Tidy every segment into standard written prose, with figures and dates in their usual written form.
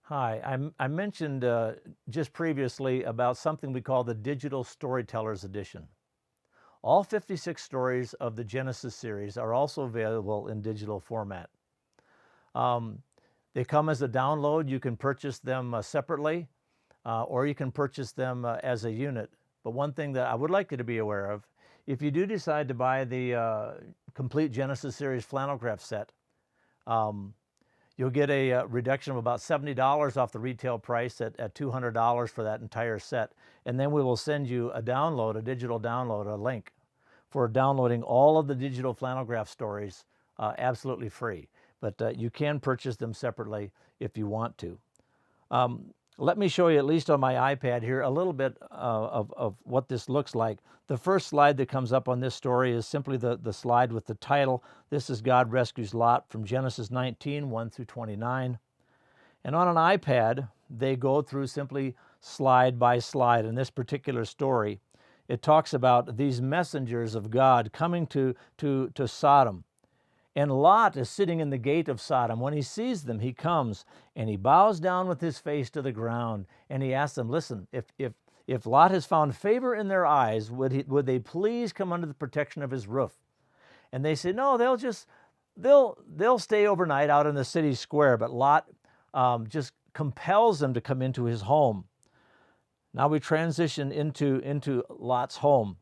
Hi, I mentioned just previously about something we call the Digital Storytellers Edition. All 56 stories of the Genesis series are also available in digital format. Um, they come as a download. You can purchase them separately, or you can purchase them as a unit. But one thing that I would like you to be aware of, if you do decide to buy the complete Genesis series Flannelgraph set, um, you'll get a reduction of about $70 off the retail price at $200 for that entire set. And then we will send you a download, a digital download, a link for downloading all of the digital Flannelgraph stories absolutely free. But you can purchase them separately if you want to. Let me show you, at least on my iPad here, a little bit of what this looks like. The first slide that comes up on this story is simply the slide with the title. This is God Rescues Lot from Genesis 19, 1 through 29. And on an iPad, they go through simply slide by slide. In this particular story, it talks about these messengers of God coming to Sodom. And Lot is sitting in the gate of Sodom. When he sees them, he comes and he bows down with his face to the ground. And he asks them, listen, if Lot has found favor in their eyes, would they please come under the protection of his roof? And they say, no, they'll stay overnight out in the city square. But Lot just compels them to come into his home. Now we transition into Lot's home.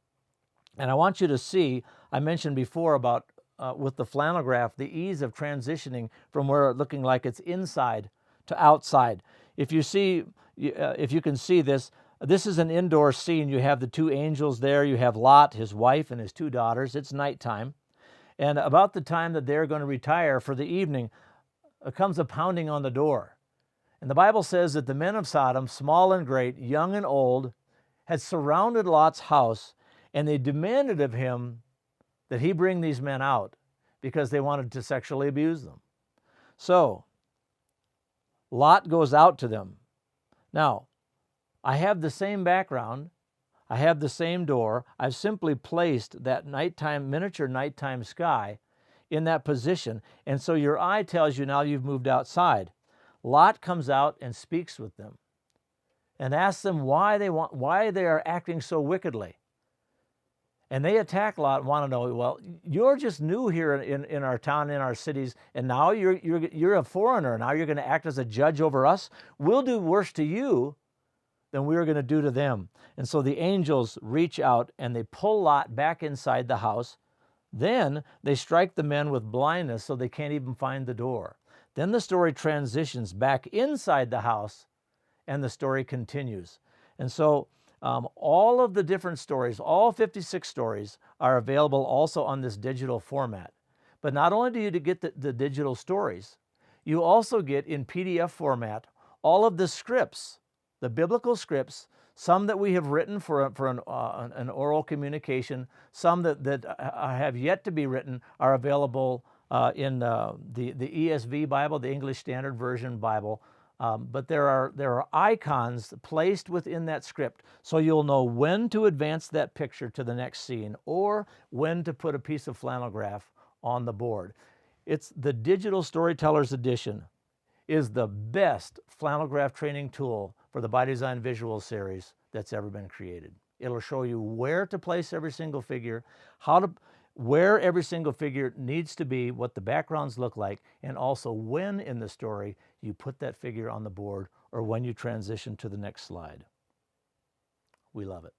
And I want you to see, I mentioned before about with the Flannelgraph, the ease of transitioning from where it's looking like it's inside to outside. If you can see this, this is an indoor scene. You have the two angels there. You have Lot, his wife, and his two daughters. It's nighttime. And about the time that they're going to retire for the evening, comes a pounding on the door. And the Bible says that the men of Sodom, small and great, young and old, had surrounded Lot's house, and they demanded of him that he bring these men out because they wanted to sexually abuse them. So Lot goes out to them. Now, I have the same background. I have the same door. I've simply placed that miniature nighttime sky in that position. And so your eye tells you now you've moved outside. Lot comes out and speaks with them and asks them why they are acting so wickedly. And they attack Lot and want to know, well, you're just new here in our town, in our cities, and now you're a foreigner. Now you're going to act as a judge over us. We'll do worse to you than we are going to do to them. And so the angels reach out and they pull Lot back inside the house. Then they strike the men with blindness so they can't even find the door. Then the story transitions back inside the house and the story continues. And so all of the different stories, all 56 stories, are available also on this digital format. But not only do you get the digital stories, you also get in PDF format all of the scripts, the biblical scripts, some that we have written for an oral communication, some that have yet to be written are available in the ESV Bible, the English Standard Version Bible. But there are icons placed within that script, so you'll know when to advance that picture to the next scene or when to put a piece of Flannelgraph on the board. It's the Digital Storytellers Edition is the best Flannelgraph training tool for the By Design Visual series that's ever been created. It'll show you where to place every single figure, where every single figure needs to be, what the backgrounds look like, and also when in the story you put that figure on the board or when you transition to the next slide. We love it.